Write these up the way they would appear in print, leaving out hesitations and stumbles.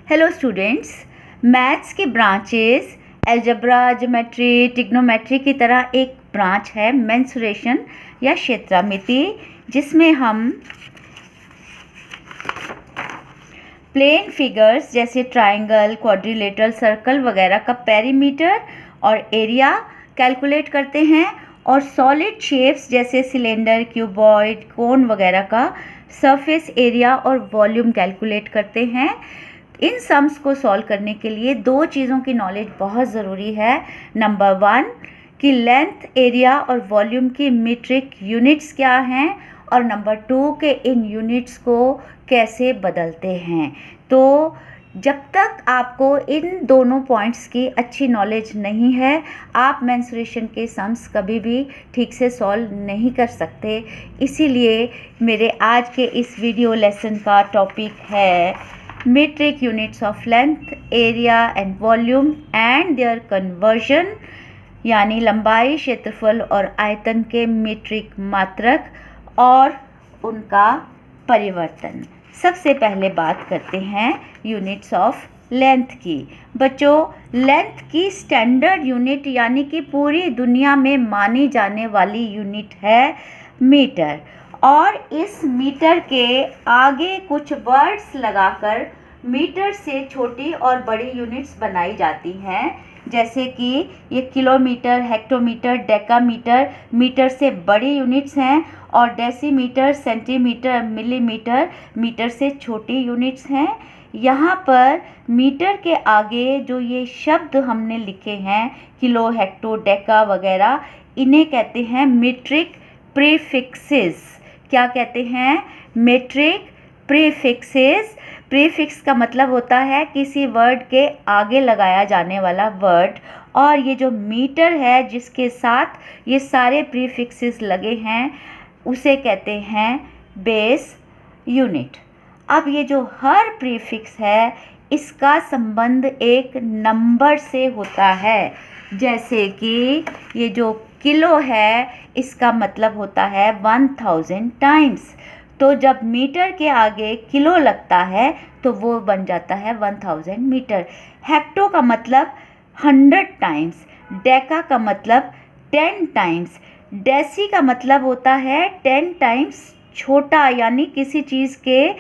Hello students, maths के branches algebra, geometry, trigonometry की तरह एक ब्रांच है मेंसुरेशन या क्षेत्रामिति, जिसमें हम प्लेन फिगर्स जैसे ट्रायंगल, क्वाड्रिलेटरल, सर्कल वगैरह का पेरीमीटर और एरिया कैलकुलेट करते हैं और सॉलिड शेप्स जैसे सिलेंडर, क्यूबॉइड, कोन वगैरह का सरफेस एरिया और वॉल्यूम कैलकुलेट करते हैं। इन सम्स को सॉल्व करने के लिए दो चीज़ों की नॉलेज बहुत ज़रूरी है। नंबर 1 कि लेंथ, एरिया और वॉल्यूम की मीट्रिक यूनिट्स क्या हैं, और नंबर 2 के इन यूनिट्स को कैसे बदलते हैं। तो जब तक आपको इन दोनों पॉइंट्स की अच्छी नॉलेज नहीं है, आप मेंसुरेशन के सम्स कभी भी ठीक से सॉल्व नहीं कर सकते। इसीलिए मेरे आज के इस वीडियो लेसन का टॉपिक है metric units of length, area and volume and their conversion, यानी लंबाई, क्षेत्रफल और आयतन के मीट्रिक मात्रक और उनका परिवर्तन। सबसे पहले बात करते हैं यूनिट्स ऑफ लेंथ की। बच्चों, लेंथ की स्टैंडर्ड यूनिट यानी कि पूरी दुनिया में मानी जाने वाली यूनिट है मीटर, और इस मीटर के आगे कुछ वर्ड्स लगाकर मीटर से छोटी और बड़ी यूनिट्स बनाई जाती हैं, जैसे कि ये किलोमीटर, हेक्टोमीटर, डेकामीटर मीटर से बड़ी यूनिट्स हैं, और डेसीमीटर, सेंटीमीटर, मिलीमीटर मीटर से छोटी यूनिट्स हैं। यहाँ पर मीटर के आगे जो ये शब्द हमने लिखे हैं, किलो, हेक्टो, डेका वगैरह, इन्हें कहते हैं मीट्रिक प्रीफिक्सेस। क्या कहते हैं? Metric prefixes. प्रीफिक्स का मतलब होता है किसी वर्ड के आगे लगाया जाने वाला वर्ड, और ये जो मीटर है जिसके साथ ये सारे प्रीफिक्सेस लगे हैं उसे कहते हैं बेस यूनिट। अब ये जो हर प्रीफिक्स है इसका संबंध एक नंबर से होता है, जैसे कि ये जो किलो है इसका मतलब होता है 1000 टाइम्स। तो जब मीटर के आगे किलो लगता है तो वो बन जाता है 1000 मीटर। हेक्टो का मतलब 100 टाइम्स, डेका का मतलब 10 टाइम्स, डेसी का मतलब होता है 10 टाइम्स छोटा, यानी किसी चीज़ के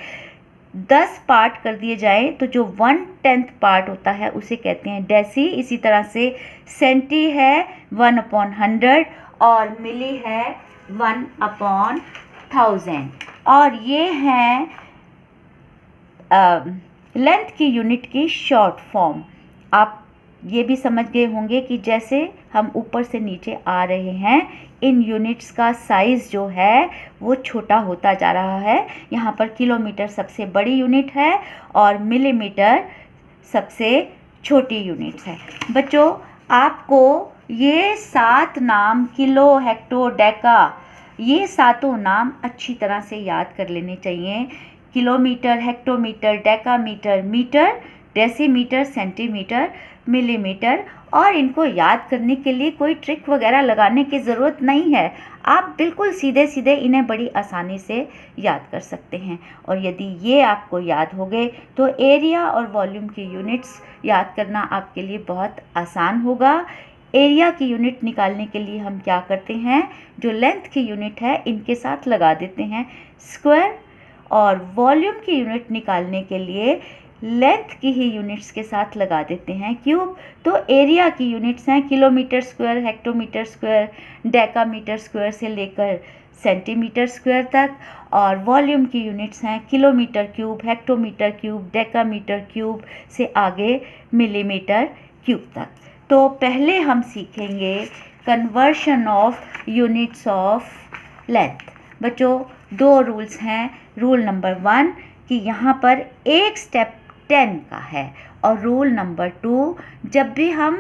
10 पार्ट कर दिए जाएं तो जो 1/10 पार्ट होता है उसे कहते हैं डेसी। इसी तरह से सेंटी है 1/100 और मिली है 1/1000। और ये हैं लेंथ की यूनिट की शॉर्ट फॉर्म। आप ये भी समझ गए होंगे कि जैसे हम ऊपर से नीचे आ रहे हैं, इन यूनिट्स का साइज़ जो है वो छोटा होता जा रहा है। यहाँ पर किलोमीटर सबसे बड़ी यूनिट है और मिलीमीटर सबसे छोटी यूनिट्स है। बच्चों, आपको ये 7 नाम, किलो, हेक्टो, डेका, ये सातों नाम अच्छी तरह से याद कर लेने चाहिए। Kilometre, hectometre, decametre, metre, decimetre, centimetre, millimetre. और इनको याद करने के लिए कोई ट्रिक वगैरह लगाने की ज़रूरत नहीं है। आप बिल्कुल सीधे सीधे इन्हें बड़ी आसानी से याद कर सकते हैं। और यदि ये आपको याद हो गए तो एरिया और वॉल्यूम की यूनिट्स याद करना आपके लिए बहुत आसान होगा। एरिया की यूनिट निकालने के लिए हम क्या करते हैं, जो लेंथ की यूनिट है इनके साथ लगा देते हैं स्क्वायर, और वॉल्यूम की यूनिट निकालने के लिए लेंथ की ही यूनिट्स के साथ लगा देते हैं क्यूब। तो एरिया की यूनिट्स हैं kilometre square, hectometre square, decametre square से लेकर सेंटीमीटर स्क्वायर तक, और वॉल्यूम की यूनिट्स हैं kilometre cube, hectometre cube, decametre cube से आगे मिलीमीटर क्यूब तक। तो पहले हम सीखेंगे conversion of units of length. बच्चों, 2 रूल्स हैं। रूल नंबर 1 कि यहाँ पर एक स्टेप 10 का है, और रूल नंबर 2, जब भी हम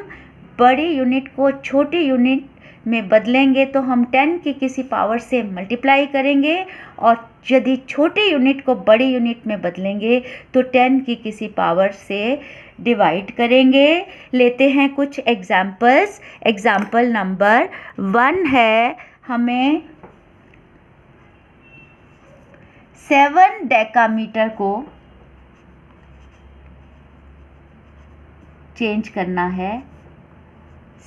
बड़ी यूनिट को छोटी यूनिट में बदलेंगे तो हम 10 की किसी पावर से मल्टीप्लाई करेंगे, और यदि छोटी यूनिट को बड़ी यूनिट में बदलेंगे तो 10 की किसी पावर से डिवाइड करेंगे। लेते हैं कुछ एग्जाम्पल्स। एग्जाम्पल नंबर 1 है, हमें 7 डेकामीटर को चेंज करना है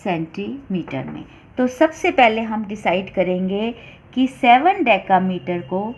सेंटीमीटर में। तो सबसे पहले हम डिसाइड करेंगे कि 7 डेकामीटर को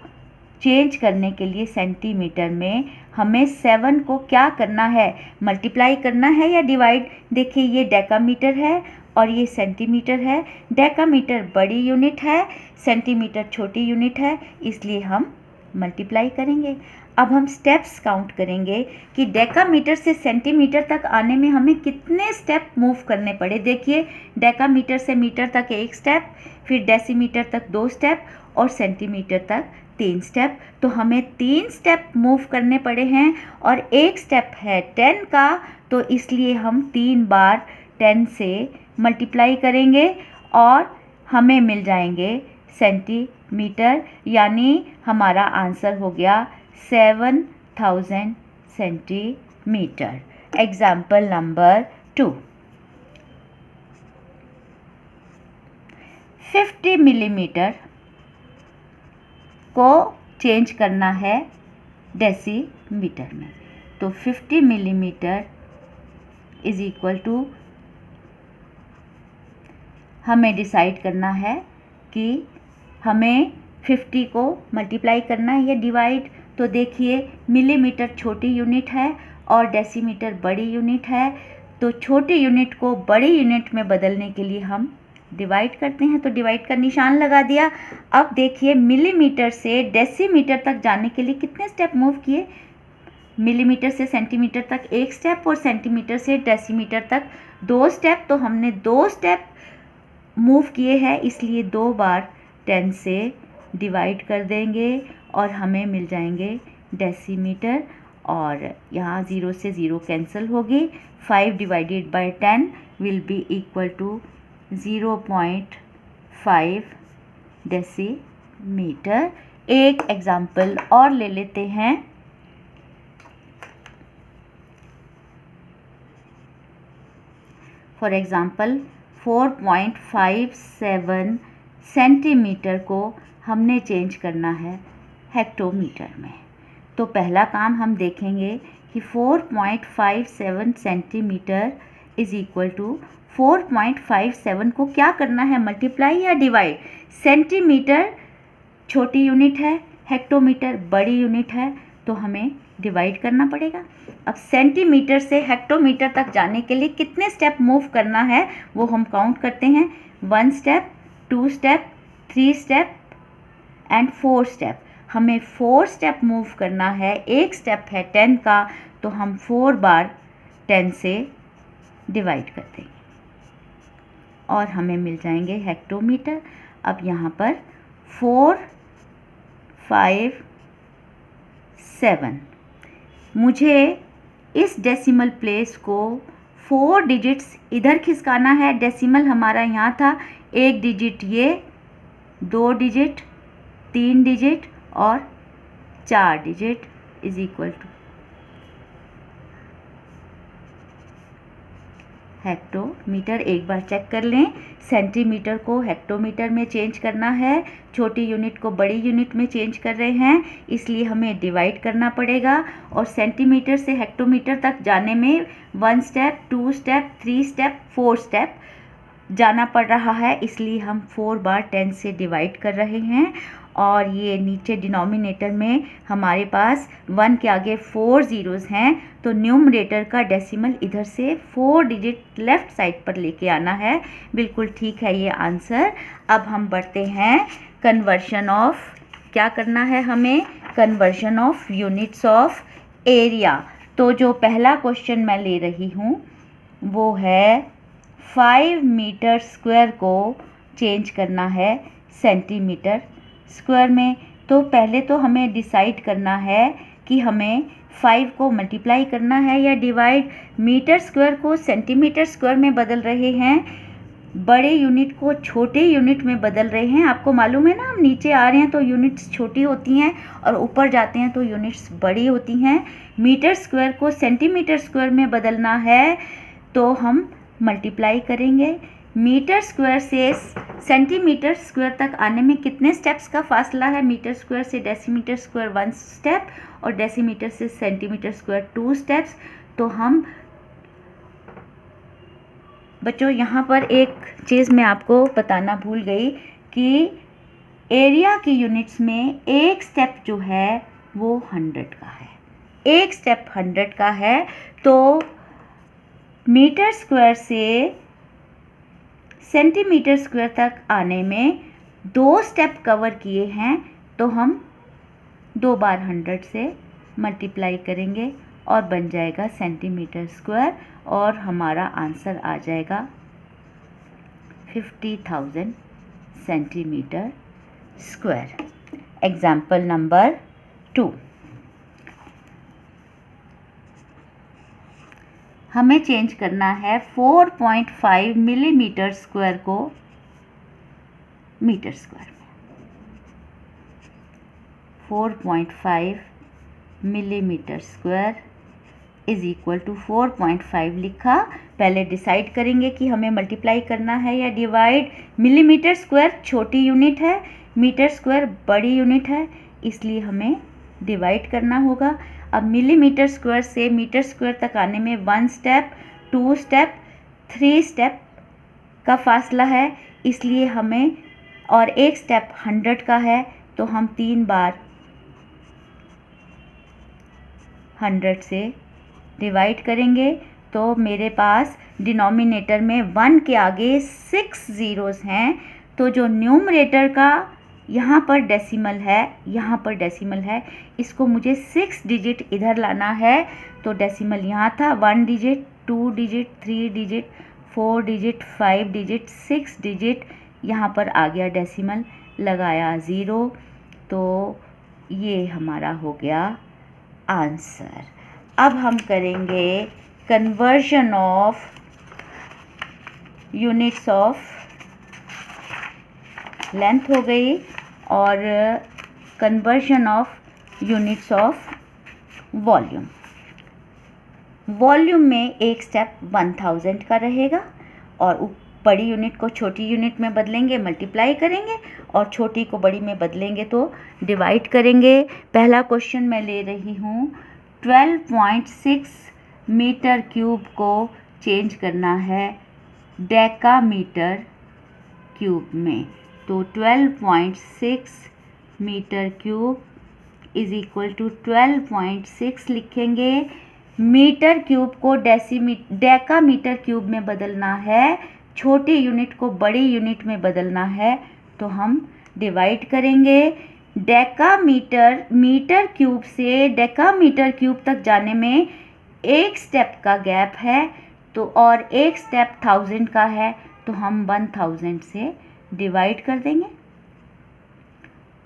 चेंज करने के लिए सेंटीमीटर में हमें 7 को क्या करना है, मल्टीप्लाई करना है या डिवाइड। देखिए ये डेकामीटर है और ये सेंटीमीटर है। डेकामीटर बड़ी यूनिट है, सेंटीमीटर छोटी यूनिट है, इसलिए हम मल्टीप्लाई करेंगे। अब हम स्टेप्स काउंट करेंगे कि डेकामीटर से सेंटीमीटर तक आने में हमें कितने स्टेप मूव करने पड़े। देखिए डेकामीटर से मीटर तक 1 स्टेप, फिर डेसीमीटर तक 2 स्टेप और सेंटीमीटर तक 3 स्टेप। तो हमें 3 स्टेप मूव करने पड़े हैं और 1 स्टेप है 10 का, तो इसलिए हम 3 बार 10 से मल्टीप्लाई करेंगे और हमें मिल जाएंगे सेंटीमीटर, यानी हमारा आंसर हो गया 7000 सेंटीमीटर। एग्जाम्पल नंबर 2, 50 मिलीमीटर को चेंज करना है डेसीमीटर में। तो 50 मिलीमीटर इज इक्वल टू, हमें डिसाइड करना है कि हमें 50 को मल्टीप्लाई करना है या डिवाइड। तो देखिए मिलीमीटर छोटी यूनिट है और डेसीमीटर बड़ी यूनिट है, तो छोटी यूनिट को बड़ी यूनिट में बदलने के लिए हम डिवाइड करते हैं। तो डिवाइड का निशान लगा दिया। अब देखिए मिलीमीटर से डेसीमीटर तक जाने के लिए कितने स्टेप मूव किए। मिलीमीटर से सेंटीमीटर तक 1 स्टेप और सेंटीमीटर से डेसीमीटर तक 2 स्टेप। तो हमने 2 स्टेप मूव किए हैं, इसलिए 2 बार 10 से डिवाइड कर देंगे और हमें मिल जाएंगे डेसीमीटर। और यहाँ 0 से 0 कैंसिल होगी। 5 divided by 10 will be equal to 0.5 decimetre. एक एग्जाम्पल और ले लेते हैं। फॉर एग्जाम्पल 4.57 सेंटीमीटर को हमने चेंज करना है हेक्टोमीटर में। तो पहला काम हम देखेंगे कि 4.57 सेंटीमीटर इज इक्वल टू 4.57 को क्या करना है, मल्टीप्लाई या डिवाइड। सेंटीमीटर छोटी यूनिट है, हेक्टोमीटर बड़ी यूनिट है, तो हमें डिवाइड करना पड़ेगा। अब सेंटीमीटर से हेक्टोमीटर तक जाने के लिए कितने स्टेप मूव करना है वो हम काउंट करते हैं। 1 step, 2 step, 3 step and 4 step. हमें 4 स्टेप मूव करना है। 1 स्टेप है 10 का, तो हम 4 बार 10 से डिवाइड कर देंगे और हमें मिल जाएंगे हेक्टोमीटर। अब यहाँ पर 4, 5, 7, मुझे इस डेसिमल प्लेस को 4 डिजिट्स इधर खिसकाना है। डेसिमल हमारा यहाँ था, 1 डिजिट ये, 2 डिजिट, 3 डिजिट और 4 digit is equal to hectometre. एक बार चेक कर लें, सेंटीमीटर को हेक्टोमीटर में चेंज करना है, छोटी यूनिट को बड़ी यूनिट में चेंज कर रहे हैं, इसलिए हमें डिवाइड करना पड़ेगा। और सेंटीमीटर से हेक्टोमीटर तक जाने में 1 स्टेप, 2 स्टेप, 3 स्टेप, 4 स्टेप जाना पड़ रहा है, इसलिए हम 4 बार 10 से डिवाइड कर रहे हैं। और ये नीचे डिनोमिनेटर में हमारे पास 1 के आगे 4 ज़ीरोज़ हैं, तो न्यूमरेटर का डेसिमल इधर से 4 डिजिट लेफ़्ट साइड पर लेके आना है। बिल्कुल ठीक है ये आंसर। अब हम बढ़ते हैं कन्वर्शन ऑफ, क्या करना है हमें, conversion of units of area. तो जो पहला क्वेश्चन मैं ले रही हूँ वो है 5 मीटर स्क्वायर को चेंज करना है सेंटीमीटर स्क्वायर में। तो पहले तो हमें डिसाइड करना है कि हमें 5 को मल्टीप्लाई करना है या डिवाइड। मीटर स्क्वायर को सेंटीमीटर स्क्वायर में बदल रहे हैं, बड़े यूनिट को छोटे यूनिट में बदल रहे हैं। आपको मालूम है ना, हम नीचे आ रहे हैं तो यूनिट्स छोटी होती हैं और ऊपर जाते हैं तो यूनिट्स बड़ी होती हैं। मीटर स्क्वायर को सेंटीमीटर स्क्वायर में बदलना है तो हम मल्टीप्लाई करेंगे। मीटर स्क्वायर से सेंटीमीटर स्क्वायर तक आने में कितने स्टेप्स का फासला है, मीटर स्क्वायर से डेसीमीटर स्क्वायर 1 स्टेप और डेसीमीटर से सेंटीमीटर स्क्वायर 2 स्टेप्स। तो हम बच्चों यहाँ पर एक चीज़ मैं आपको बताना भूल गई कि एरिया की यूनिट्स में एक स्टेप जो है वो 100 का है, एक स्टेप 100 का है। तो मीटर स्क्वायर से सेंटीमीटर स्क्वायर तक आने में 2 स्टेप कवर किए हैं, तो हम 2 बार 100 से मल्टीप्लाई करेंगे और बन जाएगा सेंटीमीटर स्क्वायर, और हमारा आंसर आ जाएगा 50,000 सेंटीमीटर स्क्वायर। एग्जाम्पल नंबर 2, हमें चेंज करना है 4.5 मिलीमीटर स्क्वायर को मीटर स्क्वायर में। 4.5 millimetre square is equal to 4.5 लिखा। पहले डिसाइड करेंगे कि हमें मल्टीप्लाई करना है या डिवाइड। मिलीमीटर स्क्वायर छोटी यूनिट है, मीटर स्क्वायर बड़ी यूनिट है, इसलिए हमें डिवाइड करना होगा। अब मिलीमीटर स्क्वायर से मीटर स्क्वायर तक आने में 1 स्टेप, 2 स्टेप, 3 स्टेप का फासला है, इसलिए हमें, और एक स्टेप 100 का है, तो हम 3 बार 100 से डिवाइड करेंगे। तो मेरे पास डिनोमिनेटर में 1 के आगे 6 ज़ीरोज़ हैं, तो जो न्यूमरेटर का यहाँ पर डेसिमल है, यहाँ पर डेसिमल है, इसको मुझे 6 डिजिट इधर लाना है। तो डेसिमल यहाँ था, 1 digit, 2 digit, 3 digit, 4 digit, 5 digit, 6 digit, यहाँ पर आ गया डेसिमल, लगाया 0, तो ये हमारा हो गया आंसर। अब हम करेंगे conversion of units of length हो गई, और conversion of units of volume. Volume में एक स्टेप 1000 का रहेगा, और बड़ी यूनिट को छोटी यूनिट में बदलेंगे, मल्टीप्लाई करेंगे, और छोटी को बड़ी में बदलेंगे तो डिवाइड करेंगे। पहला क्वेश्चन मैं ले रही हूँ, 12.6 मीटर क्यूब को चेंज करना है डेकामीटर क्यूब में। तो 12.6 metre cube is equal to 12.6 लिखेंगे। मीटर क्यूब को डेकामीटर क्यूब में बदलना है, छोटी यूनिट को बड़ी यूनिट में बदलना है, तो हम डिवाइड करेंगे। डेकामीटर, मीटर क्यूब से डेकामीटर क्यूब तक जाने में एक स्टेप का गैप है, तो और एक स्टेप 1000 का है, तो हम 1000 से डिवाइड कर देंगे।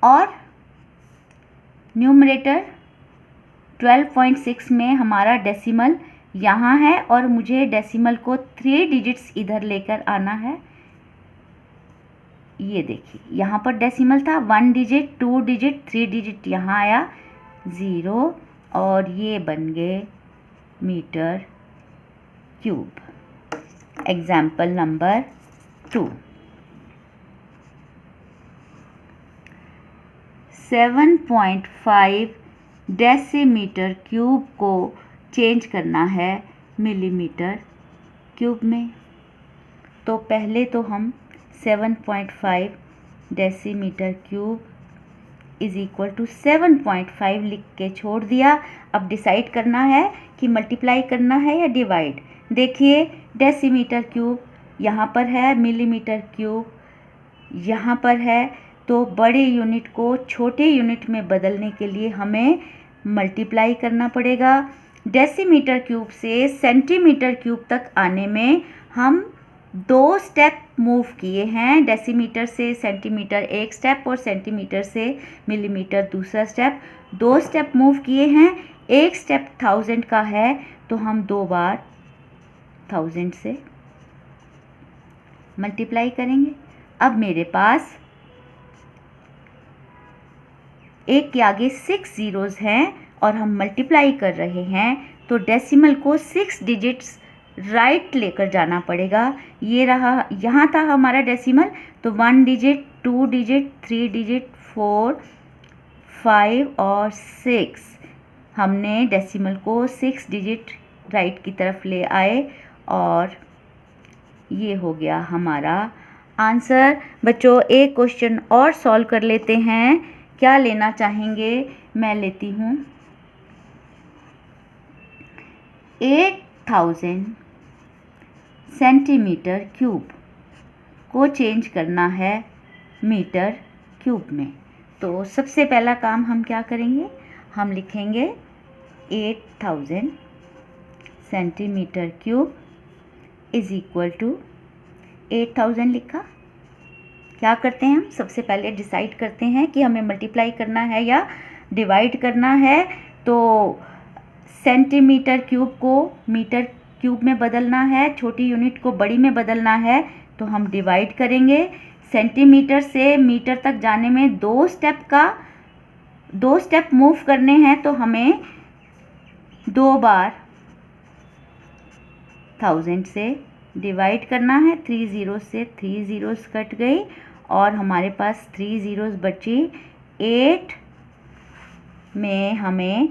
और न्यूमरेटर 12.6 में हमारा डेसिमल यहाँ है, और मुझे डेसिमल को 3 डिजिट्स इधर लेकर आना है। ये देखिए, यहाँ पर डेसिमल था, 1 डिजिट, 2 डिजिट, 3 डिजिट, यहाँ आया 0, और ये बन गए metre cube. Example number 2, 7.5 decimetre cube को चेंज करना है मिलीमीटर क्यूब में। तो पहले तो हम 7.5 decimetre cube is equal to 7.5 लिख के छोड़ दिया। अब डिसाइड करना है कि मल्टीप्लाई करना है या डिवाइड। देखिए, डेसीमीटर क्यूब यहाँ पर है, मिलीमीटर क्यूब यहाँ पर है, तो बड़े यूनिट को छोटे यूनिट में बदलने के लिए हमें मल्टीप्लाई करना पड़ेगा। डेसीमीटर क्यूब से सेंटीमीटर क्यूब तक आने में हम 2 स्टेप मूव किए हैं। डेसीमीटर से सेंटीमीटर एक स्टेप, और सेंटीमीटर से मिलीमीटर दूसरा स्टेप, 2 स्टेप मूव किए हैं। एक स्टेप 1000 का है, तो हम 2 बार 1000 से मल्टीप्लाई करेंगे। अब मेरे पास एक के आगे 6 ज़ीरोज़ हैं, और हम मल्टीप्लाई कर रहे हैं, तो डेसिमल को 6 डिजिट्स राइट लेकर जाना पड़ेगा। ये रहा, यहाँ था हमारा डेसिमल, तो 1 डिजिट, 2 डिजिट, 3 डिजिट, 4, 5 और 6, हमने डेसिमल को 6 डिजिट राइट की तरफ ले आए, और ये हो गया हमारा आंसर। बच्चों एक क्वेश्चन और सॉल्व कर लेते हैं। क्या लेना चाहेंगे? मैं लेती हूँ 8000 सेंटीमीटर क्यूब को चेंज करना है मीटर क्यूब में। तो सबसे पहला काम हम क्या करेंगे? हम लिखेंगे 8000 centimetre cube is equal to 8000 लिखा। क्या करते हैं हम? सबसे पहले डिसाइड करते हैं कि हमें मल्टीप्लाई करना है या डिवाइड करना है। तो सेंटीमीटर क्यूब को मीटर क्यूब में बदलना है, छोटी यूनिट को बड़ी में बदलना है, तो हम डिवाइड करेंगे। सेंटीमीटर से मीटर तक जाने में दो स्टेप मूव करने हैं, तो हमें 2 बार 1000 से डिवाइड करना है। 3 ज़ीरो से 3 ज़ीरोज़ कट गई और हमारे पास 3 ज़ीरोज़ बची। 8 में हमें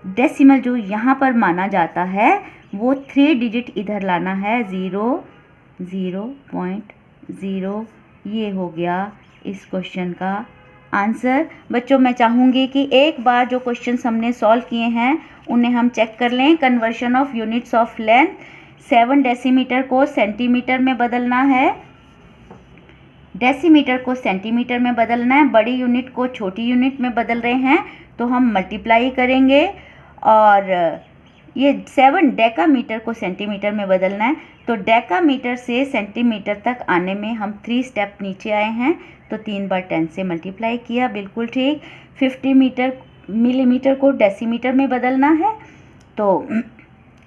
डेसिमल जो यहाँ पर माना जाता है वो 3 डिजिट इधर लाना है। 0.0 ये हो गया इस क्वेश्चन का आंसर। बच्चों मैं चाहूँगी कि एक बार जो क्वेश्चंस हमने सॉल्व किए हैं उन्हें हम चेक कर लें। Conversion of units of length, 7 decimetre को सेंटीमीटर में बदलना है, डेसीमीटर को सेंटीमीटर में बदलना है, बड़ी यूनिट को छोटी यूनिट में बदल रहे हैं, तो हम मल्टीप्लाई करेंगे। और ये 7 डेकामीटर को सेंटीमीटर में बदलना है, तो डेकामीटर से सेंटीमीटर तक आने में हम 3 स्टेप नीचे आए हैं, तो 3 बार 10 से मल्टीप्लाई किया। बिल्कुल ठीक। 50 मिलीमीटर को डेसीमीटर में बदलना है, तो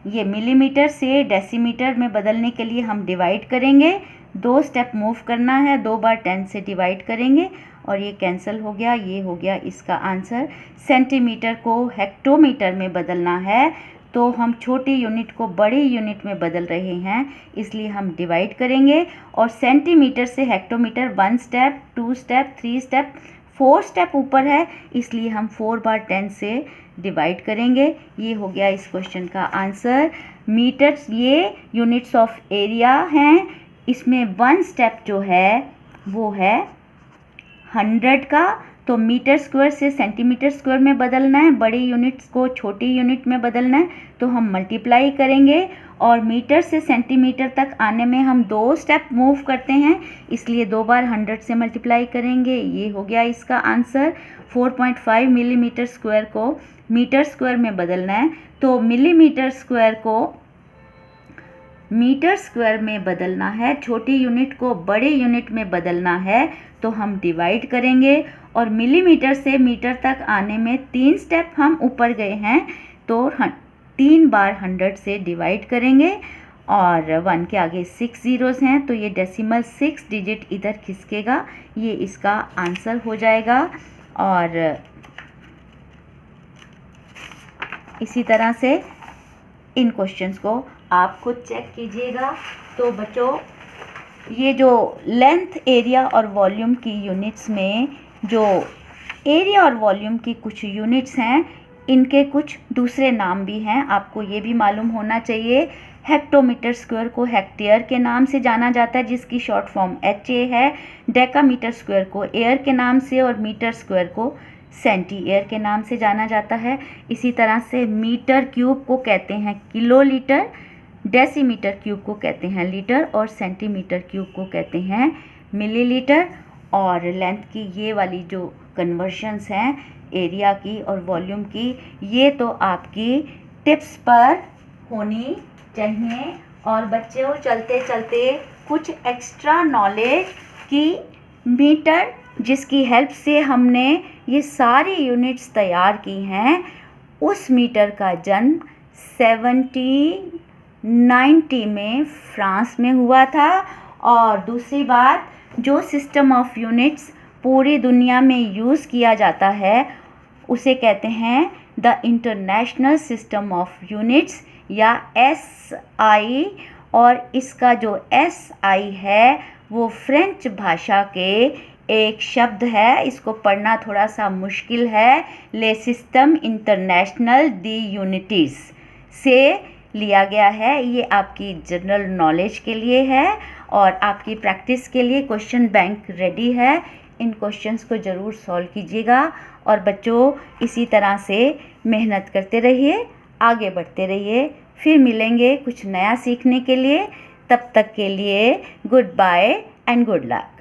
ये मिलीमीटर से डेसीमीटर में बदलने के लिए हम डिवाइड करेंगे। 2 स्टेप मूव करना है, 2 बार 10 से डिवाइड करेंगे और ये कैंसिल हो गया। ये हो गया इसका आंसर। सेंटीमीटर को हेक्टोमीटर में बदलना है, तो हम छोटी यूनिट को बड़ी यूनिट में बदल रहे हैं, इसलिए हम डिवाइड करेंगे। और सेंटीमीटर से hectometre 1 step, 2 step, 3 step, 4 step ऊपर है, इसलिए हम 4 बार 10 से डिवाइड करेंगे। ये हो गया इस क्वेश्चन का आंसर। मीटर्स ये यूनिट्स ऑफ एरिया हैं, इसमें 1 स्टेप जो है वो है 100 का, तो मीटर स्क्वायर से सेंटीमीटर स्क्वायर में बदलना है, बड़ी यूनिट्स को छोटी यूनिट में बदलना है, तो हम मल्टीप्लाई करेंगे। और मीटर से सेंटीमीटर तक आने में हम 2 स्टेप मूव करते हैं, इसलिए 2 बार 100 से मल्टीप्लाई करेंगे। ये हो गया इसका आंसर। 4.5 मिलीमीटर स्क्वायर को मीटर स्क्वायर में बदलना है, तो मिलीमीटर स्क्वायर को मीटर स्क्वायर में बदलना है, छोटी यूनिट को बड़ी यूनिट में बदलना है, तो हम डिवाइड करेंगे। और मिलीमीटर से मीटर तक आने में 3 स्टेप हम ऊपर गए हैं, तो 3 बार 100 से डिवाइड करेंगे। और 1 के आगे 6 ज़ीरोज़ हैं, तो ये डेसिमल 6 डिजिट इधर खिसकेगा। ये इसका आंसर हो जाएगा। और इसी तरह से इन क्वेश्चंस को आप खुद चेक कीजिएगा। तो बच्चों ये जो लेंथ, एरिया और वॉल्यूम की यूनिट्स में जो एरिया और वॉल्यूम की कुछ यूनिट्स हैं, इनके कुछ दूसरे नाम भी हैं, आपको ये भी मालूम होना चाहिए। हेक्टोमीटर स्क्वायर को हेक्टेयर के नाम से जाना जाता है, जिसकी शॉर्ट फॉर्म HA है। डेकामीटर स्क्वायर को एयर के नाम से और मीटर स्क्वायर को सेंटी एयर के नाम से जाना जाता है। इसी तरह से मीटर क्यूब को कहते हैं किलोलीटर, डेसीमीटर क्यूब को कहते हैं लीटर और सेंटीमीटर क्यूब को कहते हैं मिलीलीटर। और लेंथ की ये वाली जो कन्वर्शंस हैं एरिया की और वॉल्यूम की, ये तो आपकी टिप्स पर होनी चाहिए। और बच्चों चलते चलते कुछ एक्स्ट्रा नॉलेज की मीटर, जिसकी हेल्प से हमने ये सारी यूनिट्स तैयार की हैं, उस मीटर का जन्म 1790 में फ्रांस में हुआ था। और दूसरी बात, जो सिस्टम ऑफ यूनिट्स पूरी दुनिया में यूज़ किया जाता है उसे कहते हैं the international system of units या SI। और इसका जो SI है वो फ्रेंच भाषा के एक शब्द है, इसको पढ़ना थोड़ा सा मुश्किल है। ले सिस्टम इंटरनेशनल दी यूनिटीज़ से लिया गया है, ये आपकी जनरल नॉलेज के लिए है और आपकी प्रैक्टिस के लिए क्वेश्चन बैंक रेडी है। इन क्वेश्चंस को ज़रूर सॉल्व कीजिएगा और बच्चों इसी तरह से मेहनत करते रहिए, आगे बढ़ते रहिए। फिर मिलेंगे कुछ नया सीखने के लिए। तब तक के लिए goodbye and good luck.